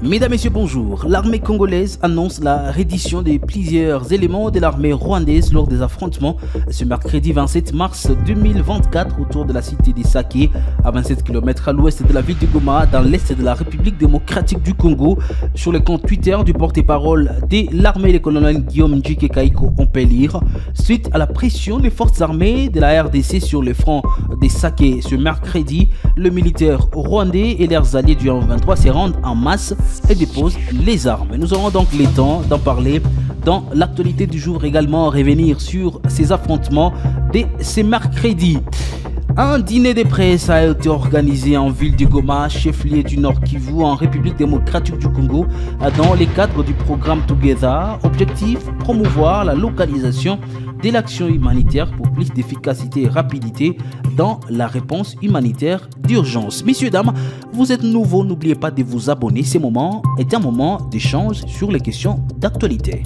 Mesdames, Messieurs, bonjour. L'armée congolaise annonce la reddition de plusieurs éléments de l'armée rwandaise lors des affrontements ce mercredi 27 mars 2024 autour de la cité de Sake, à 27 km à l'ouest de la ville de Goma, dans l'est de la République démocratique du Congo. Sur le compte Twitter du porte-parole de l'armée, le colonel Guillaume Njike Kaiko, on peut lire: suite à la pression des forces armées de la RDC sur le front de Sake ce mercredi, le militaire rwandais et leurs alliés du 23 se rendent en masse et déposent les armes. Nous aurons donc le temps d'en parler dans l'actualité du jour, également revenir sur ces affrontements de ce mercredi. Un dîner de presse a été organisé en ville de Goma, chef-lieu du Nord Kivu, en République démocratique du Congo, dans le cadre du programme Together. Objectif: promouvoir la localisation de l'action humanitaire pour plus d'efficacité et rapidité dans la réponse humanitaire d'urgence. Messieurs, dames, vous êtes nouveaux, n'oubliez pas de vous abonner. Ce moment est un moment d'échange sur les questions d'actualité.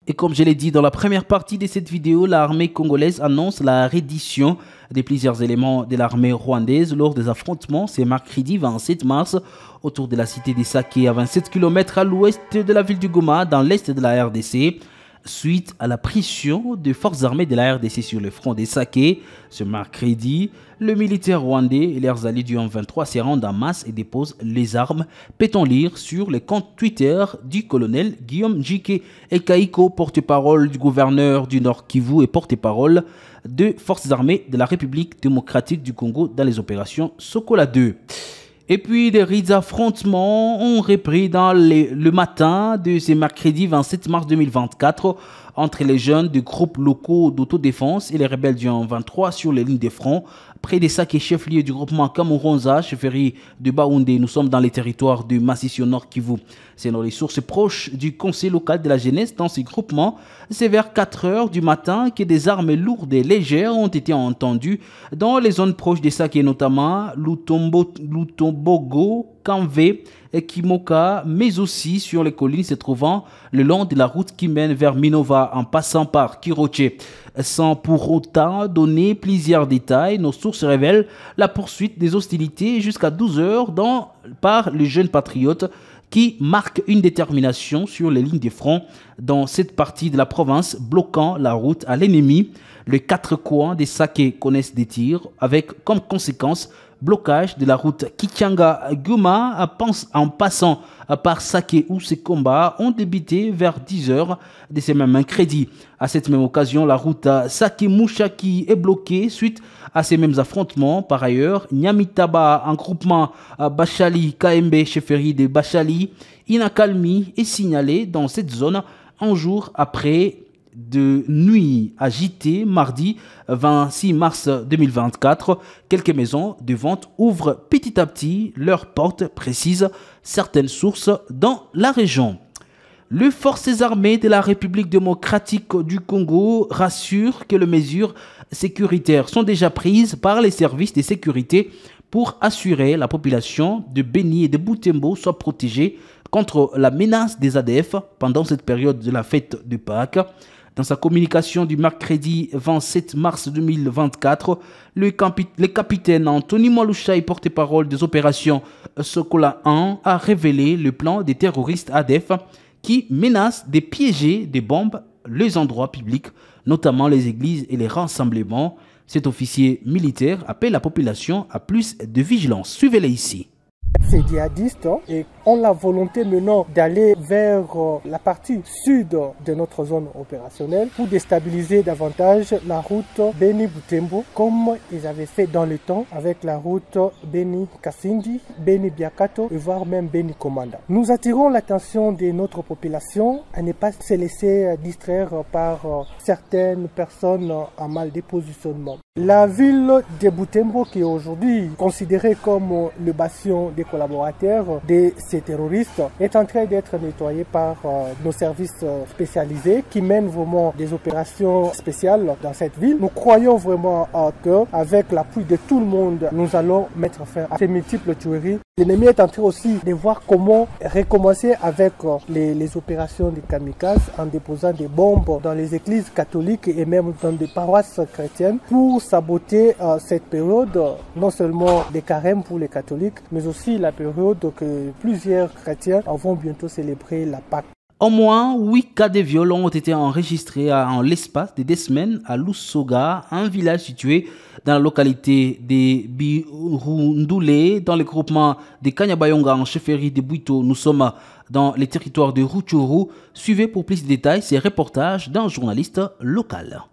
Et comme je l'ai dit dans la première partie de cette vidéo, l'armée congolaise annonce la reddition de plusieurs éléments de l'armée rwandaise lors des affrontements ce mercredi 27 mars autour de la cité de Sake, à 27 km à l'ouest de la ville de Goma, dans l'est de la RDC. Suite à la pression des forces armées de la RDC sur le front de Sake, ce mercredi, le militaire rwandais et leurs alliés du 23 se rendent en masse et déposent les armes. Peut-on lire sur le compte Twitter du colonel Guillaume Njike Kaiko, porte-parole du gouverneur du Nord Kivu et porte-parole des forces armées de la République démocratique du Congo dans les opérations Sokola 2. Et puis, des rits affrontements ont repris dans le matin de ce mercredi 27 mars 2024 entre les jeunes des groupes locaux d'autodéfense et les rebelles du 23 sur les lignes de front. Près de Sake, chef-lieu du groupement Kamuronza, chefferie de Baoundé. Nous sommes dans les territoires de Massissi Nord Kivu. Selon les sources proches du conseil local de la jeunesse dans ces groupements, c'est vers 4 heures du matin que des armes lourdes et légères ont été entendues dans les zones proches de Sake, notamment Lutombogo, Kanvé et Kimoka, mais aussi sur les collines se trouvant le long de la route qui mène vers Minova en passant par Kiroche. Sans pour autant donner plusieurs détails, nos sources révèlent la poursuite des hostilités jusqu'à 12 heures par les jeunes patriotes qui marquent une détermination sur les lignes de front dans cette partie de la province, bloquant la route à l'ennemi. Les 4 coins des Sake connaissent des tirs, avec comme conséquence blocage de la route Kichanga-Guma en passant par Sake, où ces combats ont débuté vers 10 heures de ce même mercredi. À cette même occasion, la route Sake-Mouchaki est bloquée suite à ces mêmes affrontements. Par ailleurs, Nyamitaba, un groupement Bachali, KMB, chefferie de Bachali, Inakalmi, est signalé dans cette zone un jour après de nuit agitée mardi 26 mars 2024. Quelques maisons de vente ouvrent petit à petit leurs portes, précisent certaines sources dans la région. Les forces armées de la République démocratique du Congo rassurent que les mesures sécuritaires sont déjà prises par les services de sécurité pour assurer la population de Beni et de Butembo soit protégée contre la menace des ADF pendant cette période de la fête de Pâques. Dans sa communication du mercredi 27 mars 2024, le capitaine Anthony Mwalushai, porte-parole des opérations Sokola 1, a révélé le plan des terroristes ADF qui menacent de piéger des bombes les endroits publics, notamment les églises et les rassemblements. Cet officier militaire appelle la population à plus de vigilance. Suivez-les ici. Ces djihadistes et ont la volonté maintenant d'aller vers la partie sud de notre zone opérationnelle pour déstabiliser davantage la route Beni-Butembo, comme ils avaient fait dans le temps avec la route Beni-Kasindi, Beni-Biakato et voire même Beni-Komanda. Nous attirons l'attention de notre population à ne pas se laisser distraire par certaines personnes en mal de positionnement. La ville de Butembo, qui est aujourd'hui considérée comme le bastion des collaborateurs de ces terroristes, est en train d'être nettoyée par nos services spécialisés qui mènent vraiment des opérations spéciales dans cette ville. Nous croyons vraiment qu'avec l'appui de tout le monde, nous allons mettre fin à ces multiples tueries. L'ennemi est en train aussi de voir comment recommencer avec les opérations de kamikazes en déposant des bombes dans les églises catholiques et même dans des paroisses chrétiennes pour saboter cette période, non seulement des carêmes pour les catholiques, mais aussi la période que plusieurs chrétiens vont bientôt célébrer la Pâque. Au moins 8 cas de viol ont été enregistrés en l'espace de 2 semaines à Lusoga, un village situé dans la localité de Birundoulé, dans le groupement de Kanyabayonga en chefferie de Bouito. Nous sommes dans les territoires de Rutshuru. Suivez pour plus de détails ces reportages d'un journaliste local.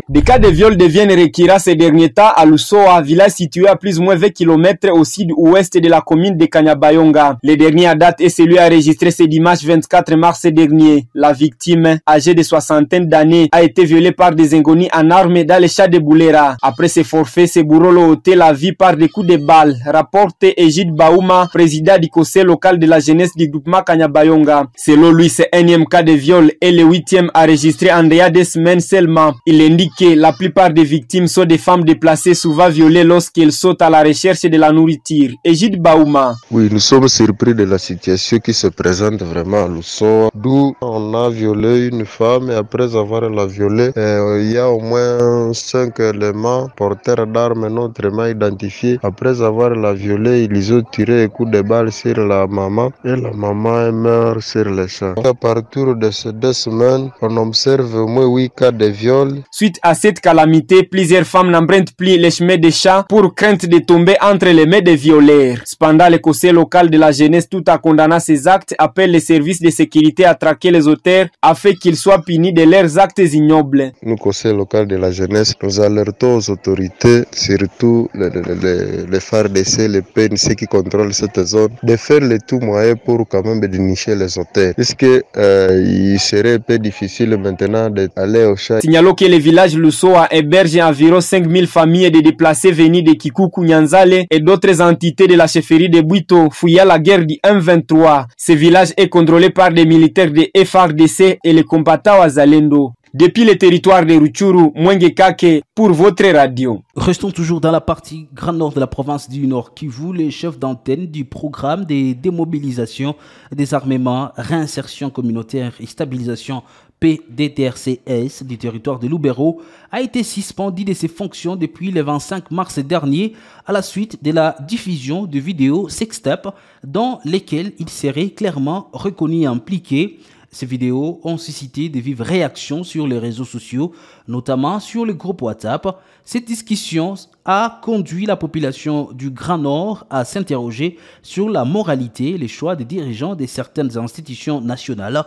Des cas de viol deviennent récurrents ces derniers temps à Lusoa, village situé à plus ou moins 20 km au sud-ouest de la commune de Kanyabayonga. Le dernier à date est celui enregistré ce dimanche 24 mars dernier. La victime, âgée de 60 d'années, a été violée par des inconnus en armes dans le chat de Boulera. Après ce forfait, ce bourreau l'a ôté la vie par des coups de balle, rapporte Ejid Baouma, président du conseil local de la jeunesse du groupement Kanyabayonga. Selon lui, ce 1e cas de viol est le 8e enregistré en déjà 2 semaines seulement. Il indique que la plupart des victimes sont des femmes déplacées, souvent violées lorsqu'elles sautent à la recherche de la nourriture. Ejid Baouma. Oui, nous sommes surpris de la situation qui se présente vraiment à Lusoa, d'où on a violé une femme et après avoir la violée, il y a au moins 5 éléments porteurs d'armes non autrement identifiés. Après avoir la violée, ils ont tiré un coup de balle sur la maman et la maman est morte sur le champ. À partir de ces 2 semaines, on observe au moins 8 cas de viol. Suite à cette calamité, plusieurs femmes n'empruntent plus les chemins des champs pour crainte de tomber entre les mains des violeurs. Cependant, le conseil local de la jeunesse, tout en condamnant ces actes, appelle les services de sécurité à traquer les auteurs afin qu'ils soient punis de leurs actes ignobles. Nous, conseil local de la jeunesse, nous alertons aux autorités, surtout les FARDC, les PNC qui contrôlent cette zone, de faire le tout moyen pour quand même dénicher les auteurs. Puisque il serait un peu difficile maintenant d'aller au chat. Signalons que le village Lusoa héberge environ 5000 familles de déplacés venus de Kikuku, Nyanzale et d'autres entités de la chefferie de Bouito, fouillant la guerre du M23. Ce village est contrôlé par des militaires de FARDC et les combattants Wazalendo. Depuis le territoire de Rutshuru, Mwenge Kake pour votre radio. Restons toujours dans la partie grand nord de la province du Nord Kivu. Les chefs d'antenne du programme de démobilisation, désarmement, réinsertion communautaire et stabilisation PDDRCS du territoire de Lubero a été suspendu de ses fonctions depuis le 25 mars dernier à la suite de la diffusion de vidéos sextape dans lesquelles il serait clairement reconnu impliqué. Ces vidéos ont suscité de vives réactions sur les réseaux sociaux, notamment sur le groupe WhatsApp. Cette discussion a conduit la population du Grand Nord à s'interroger sur la moralité et les choix des dirigeants de certaines institutions nationales.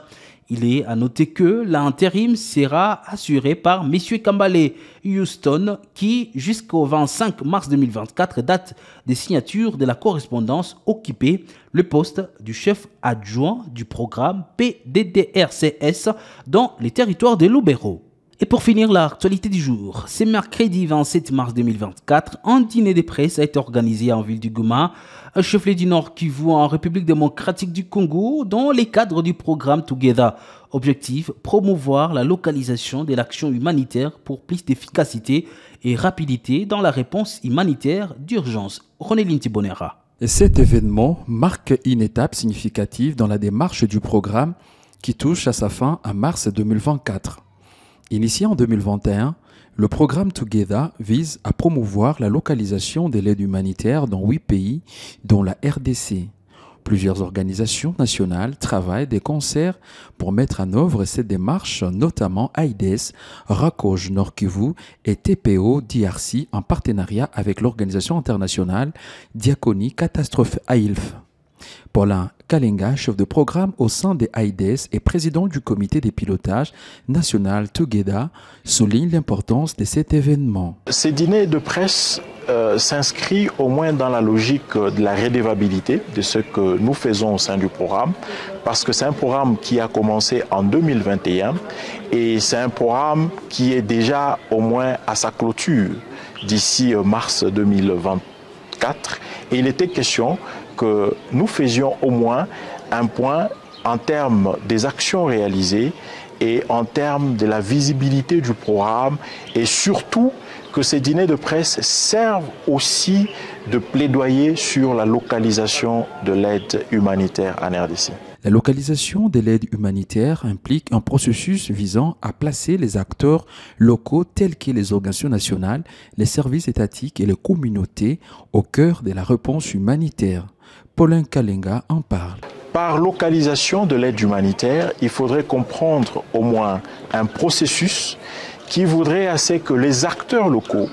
Il est à noter que l'intérim sera assuré par M. Kambale Houston qui, jusqu'au 25 mars 2024, date des signatures de la correspondance, occupait le poste du chef adjoint du programme PDDRCS dans les territoires de Lubero. Et pour finir l'actualité du jour, c'est mercredi 27 mars 2024, un dîner de presse a été organisé en ville du Goma, un chef-lieu du Nord Kivu en République démocratique du Congo, dans les cadres du programme Together. Objectif, promouvoir la localisation de l'action humanitaire pour plus d'efficacité et rapidité dans la réponse humanitaire d'urgence. Ronelin Tibonera. Cet événement marque une étape significative dans la démarche du programme qui touche à sa fin en mars 2024. Initié en 2021, le programme Together vise à promouvoir la localisation de l'aide humanitaire dans 8 pays, dont la RDC. Plusieurs organisations nationales travaillent de concert pour mettre en œuvre cette démarche, notamment AIDS, Rakoj Nord Kivu et TPO DRC en partenariat avec l'organisation internationale Diaconie Catastrophe AILF. Paulin Kalenga, chef de programme au sein des AIDS et président du comité de pilotage national Together, souligne l'importance de cet événement. Ces dîners de presse s'inscrit au moins dans la logique de la redevabilité de ce que nous faisons au sein du programme, parce que c'est un programme qui a commencé en 2021 et c'est un programme qui est déjà au moins à sa clôture d'ici mars 2024 et il était question que nous faisions au moins un point en termes des actions réalisées et en termes de la visibilité du programme et surtout que ces dîners de presse servent aussi de plaidoyer sur la localisation de l'aide humanitaire en RDC. La localisation de l'aide humanitaire implique un processus visant à placer les acteurs locaux tels que les organisations nationales, les services étatiques et les communautés au cœur de la réponse humanitaire. Paulin Kalenga en parle. Par localisation de l'aide humanitaire, il faudrait comprendre au moins un processus qui voudrait assez que les acteurs locaux,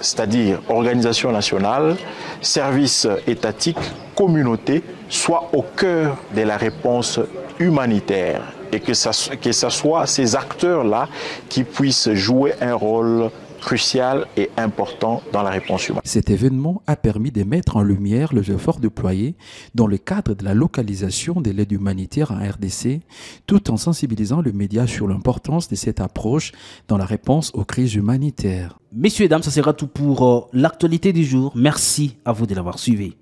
c'est-à-dire organisations nationales, services étatiques, communautés, soient au cœur de la réponse humanitaire et que ce soit ces acteurs-là qui puissent jouer un rôle crucial et important dans la réponse humanitaire. Cet événement a permis de mettre en lumière les efforts déployés dans le cadre de la localisation de l'aide humanitaire en RDC, tout en sensibilisant les médias sur l'importance de cette approche dans la réponse aux crises humanitaires. Messieurs et dames, ça sera tout pour l'actualité du jour. Merci à vous de l'avoir suivi.